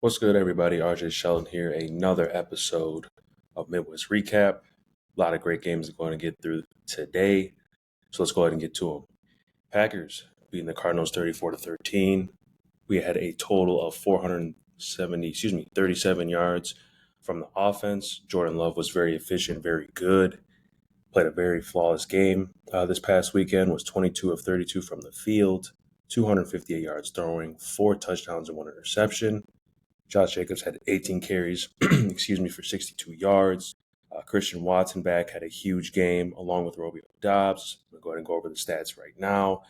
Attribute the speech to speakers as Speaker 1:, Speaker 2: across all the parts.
Speaker 1: What's good, everybody? RJ Shelton here. Another episode of Midwest Recap. A lot of great games we're going to get through today. So let's go ahead and get to them. Packers beating the Cardinals 34 to 13. We had a total of 37 yards from the offense. Jordan Love was very efficient, very good. Played a very flawless game this past weekend. Was 22 of 32 from the field, 258 yards throwing, 4 touchdowns and 1 interception. Josh Jacobs had 18 carries, for 62 yards. Christian Watson back had a huge game along with Romeo Doubs. We'll go ahead and go over the stats right now.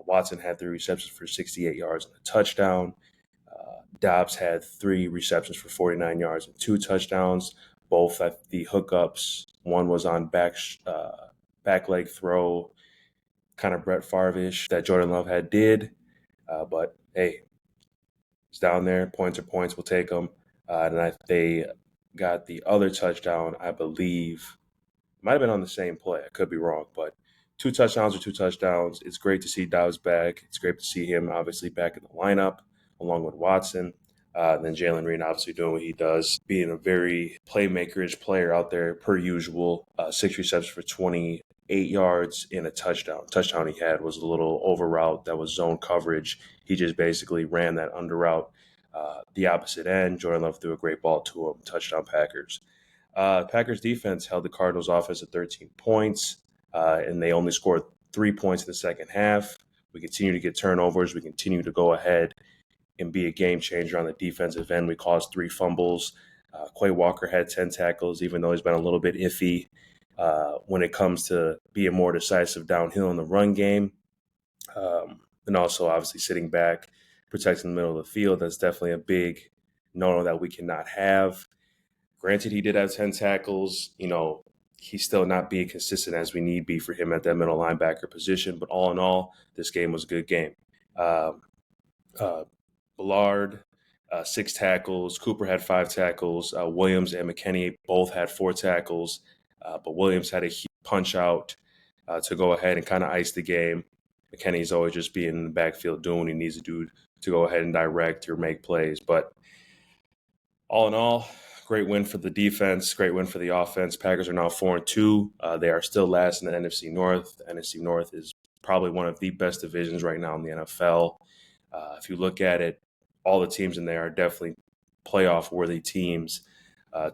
Speaker 1: Watson had 3 receptions for 68 yards and a touchdown. Dobbs had 3 receptions for 49 yards and 2 touchdowns, both at the hookups. One was on back leg throw, kind of Brett Favre-ish that Jordan Love did. But hey, it's down there. Points are points. We'll take them. They got the other touchdown, I believe. Might have been on the same play. I could be wrong, but 2 touchdowns are 2 touchdowns. It's great to see Dobbs back. It's great to see him obviously back in the lineup along with Watson. Then Jalen Reed obviously doing what he does, being a very playmakerish player out there per usual. 6 receptions for 28 yards and a touchdown. Touchdown he had was a little over route that was zone coverage. He just basically ran that under route the opposite end. Jordan Love threw a great ball to him. Touchdown Packers. Packers defense held the Cardinals offense at 13 points, and they only scored 3 points in the second half. We continue to get turnovers. We continue to go ahead and be a game changer on the defensive end. We caused 3 fumbles. Quay Walker had 10 tackles, even though he's been a little bit iffy when it comes to being more decisive downhill in the run game. And also, obviously, sitting back, protecting the middle of the field. That's definitely a big no-no that we cannot have. Granted, he did have 10 tackles. He's still not being consistent as we need be for him at that middle linebacker position. But all in all, this game was a good game. Ballard, 6 tackles. Cooper had 5 tackles. Williams and McKinney both had 4 tackles. But Williams had a huge punch out to go ahead and kind of ice the game. McKinney's always just being in the backfield doing what he needs to do to go ahead and direct or make plays. But all in all, great win for the defense, great win for the offense. Packers are now 4-2. They are still last in the NFC North. The NFC North is probably one of the best divisions right now in the NFL. If you look at it, all the teams in there are definitely playoff-worthy teams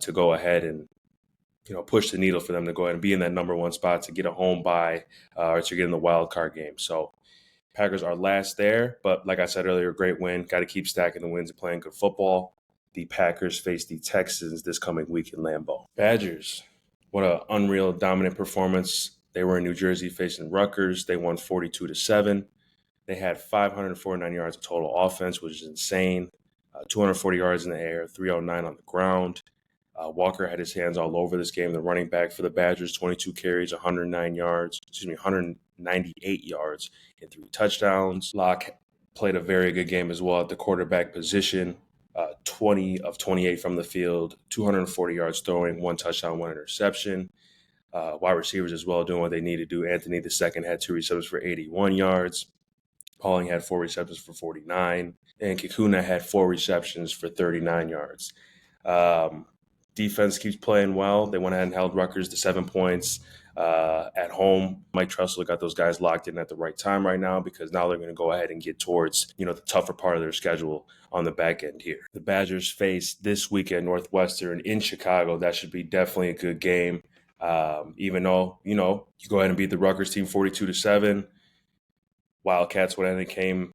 Speaker 1: to go ahead and push the needle for them to go ahead and be in that number 1 spot to get a home bye or to get in the wild card game. So Packers are last there, but like I said earlier, great win. Got to keep stacking the wins and playing good football. The Packers face the Texans this coming week in Lambeau. Badgers, what an unreal dominant performance. They were in New Jersey facing Rutgers. They won 42-7. They had 549 yards of total offense, which is insane. 240 yards in the air, 309 on the ground. Walker had his hands all over this game. The running back for the Badgers, 22 carries, 198 yards, and 3 touchdowns. Locke played a very good game as well at the quarterback position. 20 of 28 from the field, 240 yards throwing, 1 touchdown, 1 interception. Wide receivers as well doing what they need to do. Anthony II had 2 receptions for 81 yards. Pauling had 4 receptions for 49. And Kikuna had 4 receptions for 39 yards. Defense keeps playing well. They went ahead and held Rutgers to 7 points at home. Mike Tressel got those guys locked in at the right time right now because now they're going to go ahead and get towards the tougher part of their schedule on the back end here. The Badgers face this weekend Northwestern in Chicago. That should be definitely a good game. Even though you go ahead and beat the Rutgers team 42-7. Wildcats went ahead and came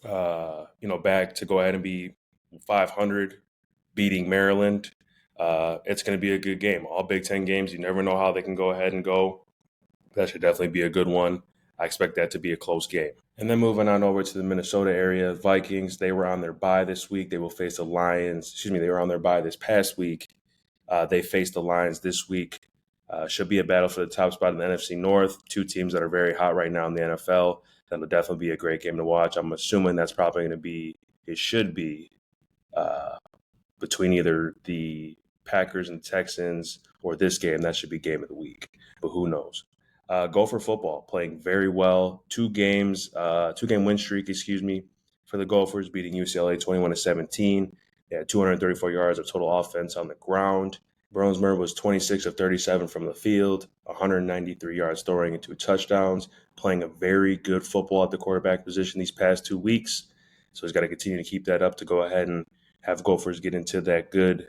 Speaker 1: back to go ahead and be 500, beating Maryland. It's going to be a good game. All Big Ten games, you never know how they can go ahead and go. That should definitely be a good one. I expect that to be a close game. And then moving on over to the Minnesota area, Vikings, they were on their bye this week. They will face the Lions. They were on their bye this past week. They faced the Lions this week. Should be a battle for the top spot in the NFC North. 2 teams that are very hot right now in the NFL. That'll definitely be a great game to watch. I'm assuming that's probably going to be, it should be, between either the Packers and Texans or this game. That should be game of the week, but who knows? Gopher football playing very well. 2-game win streak, for the Gophers, beating UCLA 21-17. They had 234 yards of total offense on the ground. Bronsmer was 26 of 37 from the field, 193 yards throwing and 2 touchdowns, playing a very good football at the quarterback position these past 2 weeks. So he's got to continue to keep that up to go ahead and have Gophers get into that good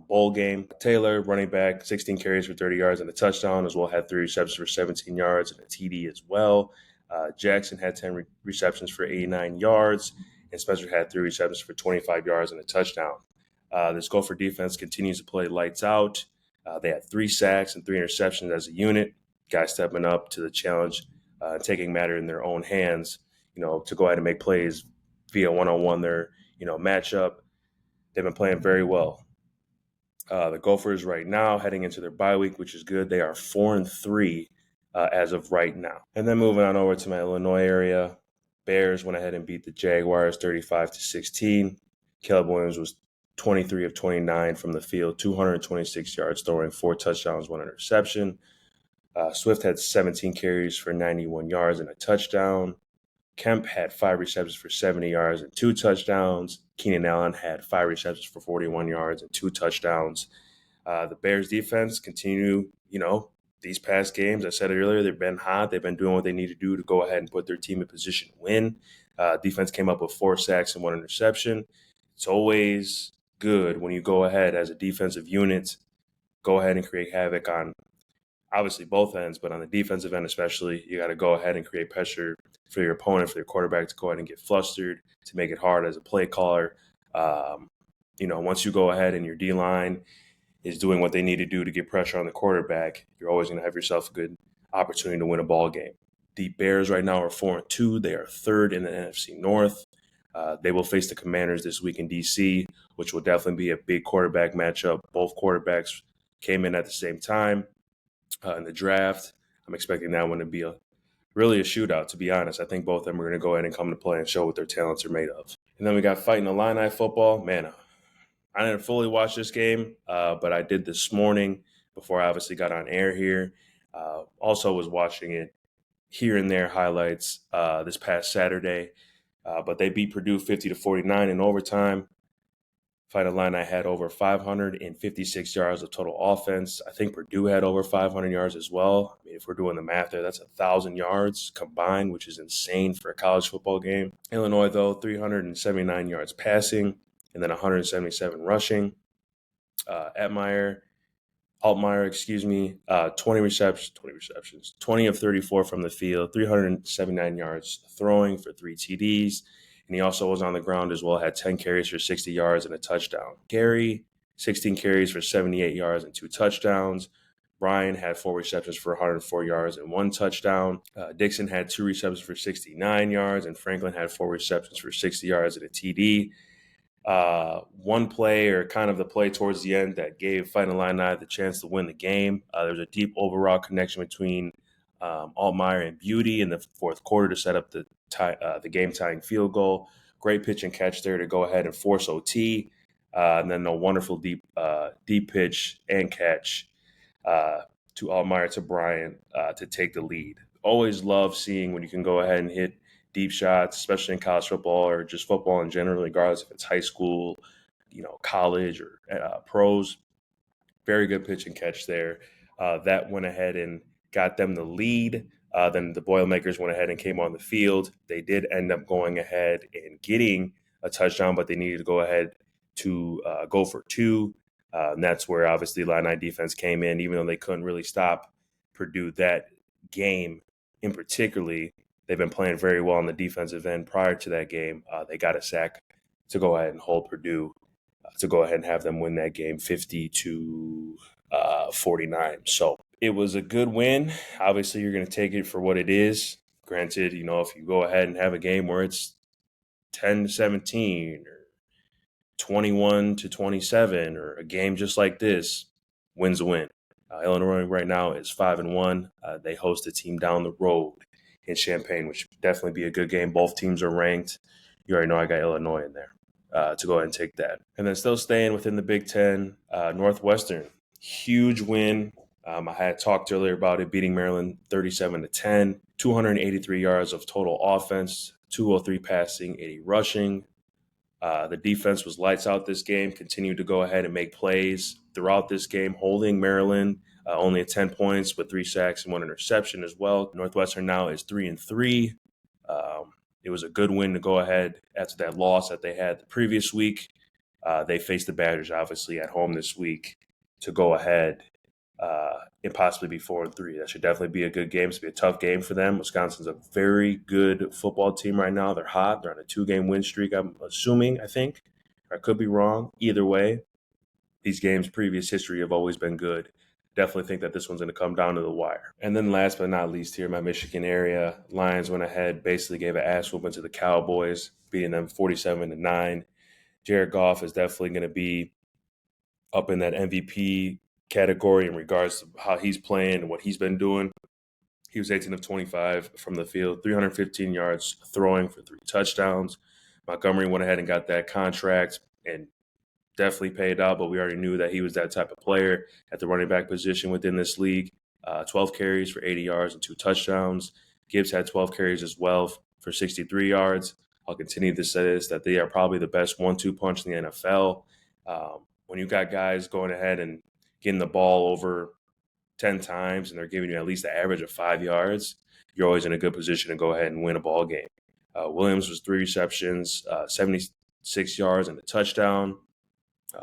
Speaker 1: bowl game. Taylor, running back, 16 carries for 30 yards and a touchdown, as well had 3 receptions for 17 yards and a TD as well. Jackson had 10 receptions for 89 yards, and Spencer had 3 receptions for 25 yards and a touchdown. This Gopher defense continues to play lights out. They had 3 sacks and 3 interceptions as a unit. Guys stepping up to the challenge, taking matter in their own hands, to go ahead and make plays via one-on-one. Their, matchup. They've been playing very well. The Gophers right now heading into their bye week, which is good. They are 4-3 as of right now. And then moving on over to my Illinois area, Bears went ahead and beat the Jaguars 35-16. Caleb Williams was 23 of 29 from the field, 226 yards throwing, 4 touchdowns, 1 interception. Swift had 17 carries for 91 yards and a touchdown. Kemp had 5 receptions for 70 yards and 2 touchdowns. Keenan Allen had 5 receptions for 41 yards and 2 touchdowns. The Bears defense continue, these past games, I said it earlier, they've been hot. They've been doing what they need to do to go ahead and put their team in position to win. Defense came up with 4 sacks and 1 interception. It's always good when you go ahead as a defensive unit, go ahead and create havoc on obviously both ends, but on the defensive end especially, you got to go ahead and create pressure for your opponent, for your quarterback to go ahead and get flustered, to make it hard as a play caller. Once you go ahead and your D-line is doing what they need to do to get pressure on the quarterback, you're always going to have yourself a good opportunity to win a ball game. The Bears right now are 4-2. They are 3rd in the NFC North. They will face the Commanders this week in D.C., which will definitely be a big quarterback matchup. Both quarterbacks came in at the same time in the draft. I'm expecting that one to be really a shootout, to be honest. I think both of them are going to go ahead and come to play and show what their talents are made of. And then we got Fighting Illini football. Man, I didn't fully watch this game, but I did this morning before I obviously got on air here. Also was watching it here and there, highlights this past Saturday. But they beat Purdue 50-49 in overtime. Fighting Illini had over 556 yards of total offense. I think Purdue had over 500 yards as well. I mean, if we're doing the math there, that's 1,000 yards combined, which is insane for a college football game. Illinois, though, 379 yards passing and then 177 rushing. Altmaier, 20 receptions, 20 of 34 from the field, 379 yards throwing for 3 TDs. And he also was on the ground as well, had 10 carries for 60 yards and a touchdown. Gary, 16 carries for 78 yards and 2 touchdowns. Brian had 4 receptions for 104 yards and 1 touchdown. Dixon had 2 receptions for 69 yards, and Franklin had 4 receptions for 60 yards and a TD. One play, or kind of the play towards the end, that gave Fighting Illini the chance to win the game. There was a deep overall connection between Altmaier and Beauty in the fourth quarter to set up the game-tying field goal. Great pitch and catch there to go ahead and force OT. And then a wonderful deep pitch and catch to Altmaier to Bryant to take the lead. Always love seeing when you can go ahead and hit deep shots, especially in college football or just football in general, regardless if it's high school, college or pros. Very good pitch and catch there. That went ahead and got them the lead. Then the Boilermakers went ahead and came on the field. They did end up going ahead and getting a touchdown, but they needed to go ahead to go for 2. And that's where obviously Illini defense came in, even though they couldn't really stop Purdue that game in particularly. They've been playing very well on the defensive end prior to that game. They got a sack to go ahead and hold Purdue to go ahead and have them win that game 50-49. So it was a good win. Obviously, you're going to take it for what it is. Granted, if you go ahead and have a game where it's 10-17 or 21-27 or a game just like this, wins a win. Illinois right now is 5-1. They host a team down the road in Champaign, which would definitely be a good game. Both teams are ranked. You already know I got Illinois in there to go ahead and take that. And then still staying within the Big Ten, Northwestern, huge win. I had talked earlier about it, beating Maryland 37-10, 283 yards of total offense, 203 passing, 80 rushing. The defense was lights out this game, continued to go ahead and make plays throughout this game, holding Maryland only at 10 points with 3 sacks and 1 interception as well. Northwestern now is 3-3. It was a good win to go ahead after that loss that they had the previous week. They faced the Badgers, obviously, at home this week to go ahead and possibly be 4-3. That should definitely be a good game. It's going to be a tough game for them. Wisconsin's a very good football team right now. They're hot. They're on a 2-game win streak, I'm assuming, I think. I could be wrong. Either way, these games' previous history have always been good. Definitely think that this one's going to come down to the wire. And then last but not least here, my Michigan area, Lions went ahead, basically gave an ass whooping to the Cowboys, beating them 47-9. Jared Goff is definitely going to be up in that MVP category in regards to how he's playing and what he's been doing. He was 18 of 25 from the field, 315 yards throwing for 3 touchdowns. Montgomery went ahead and got that contract and definitely paid out, but we already knew that he was that type of player at the running back position within this league. 12 carries for 80 yards and 2 touchdowns. Gibbs had 12 carries as well for 63 yards. I'll continue to say this, that they are probably the best 1-2 punch in the NFL. When you got guys going ahead and getting the ball over 10 times and they're giving you at least an average of 5 yards, you're always in a good position to go ahead and win a ball game. Williams was 3 receptions, 76 yards and a touchdown.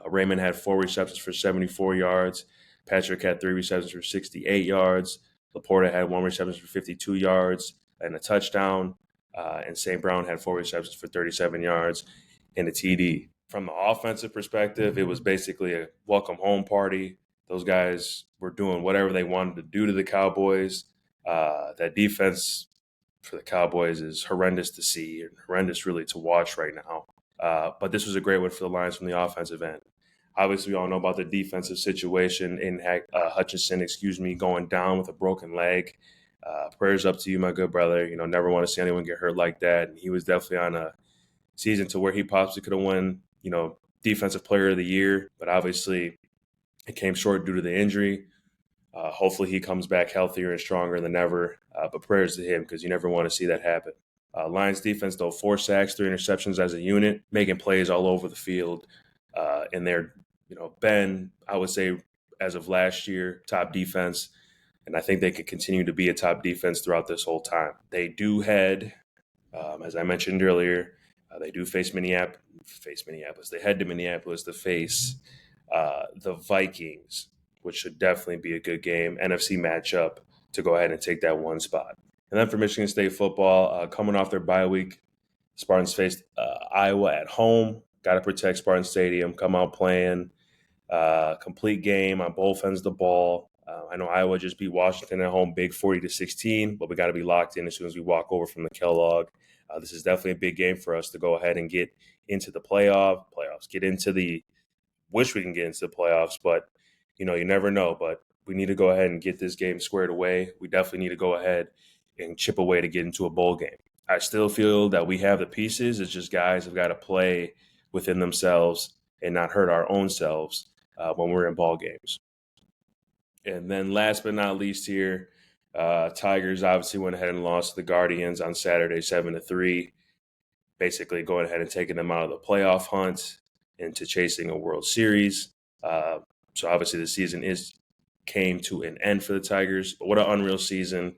Speaker 1: Raymond had 4 receptions for 74 yards. Patrick had 3 receptions for 68 yards. Laporta had 1 reception for 52 yards and a touchdown. And St. Brown had 4 receptions for 37 yards and a TD. From the offensive perspective, it was basically a welcome home party. Those guys were doing whatever they wanted to do to the Cowboys. That defense for the Cowboys is horrendous to see and horrendous really to watch right now. But this was a great win for the Lions from the offensive end. Obviously, we all know about the defensive situation in Hutchinson, going down with a broken leg. Prayers up to you, my good brother. Never want to see anyone get hurt like that. And he was definitely on a season to where he possibly could have won, Defensive Player of the Year. But obviously, it came short due to the injury. Hopefully, he comes back healthier and stronger than ever. But prayers to him because you never want to see that happen. Lions defense, though, 4 sacks, 3 interceptions as a unit, making plays all over the field. And they're, been, I would say, as of last year, top defense. And I think they could continue to be a top defense throughout this whole time. They do head, as I mentioned earlier, they do face Minneapolis. They head to Minneapolis to face the Vikings, which should definitely be a good game, NFC matchup to go ahead and take that 1 spot. And then for Michigan State football, coming off their bye week, Spartans faced Iowa at home. Got to protect Spartan Stadium. Come out playing. Complete game on both ends of the ball. I know Iowa just beat Washington at home, big 40-16, but we got to be locked in as soon as we walk over from the Kellogg. This is definitely a big game for us to go ahead and get into the playoffs. Wish we can get into the playoffs, but you never know. But we need to go ahead and get this game squared away. We definitely need to go ahead and chip away to get into a bowl game. I still feel that we have the pieces. It's just guys have got to play within themselves and not hurt our own selves when we're in ball games. And then last but not least here, Tigers obviously went ahead and lost to the Guardians on Saturday 7-3, basically going ahead and taking them out of the playoff hunt into chasing a World Series. So obviously the season came to an end for the Tigers. But what an unreal season.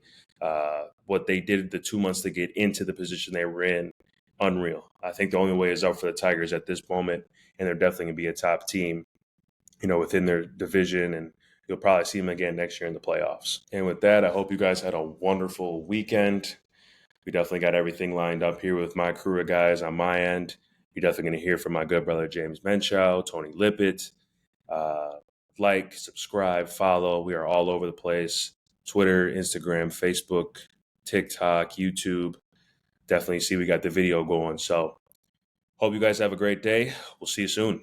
Speaker 1: What they did the 2 months to get into the position they were in, unreal. I think the only way is up for the Tigers at this moment, and they're definitely going to be a top team, within their division, and you'll probably see them again next year in the playoffs. And with that, I hope you guys had a wonderful weekend. We definitely got everything lined up here with my crew of guys on my end. You're definitely going to hear from my good brother James Menschow, Tony Lippett. Like, subscribe, follow. We are all over the place. Twitter, Instagram, Facebook, TikTok, YouTube. Definitely see we got the video going. So hope you guys have a great day. We'll see you soon.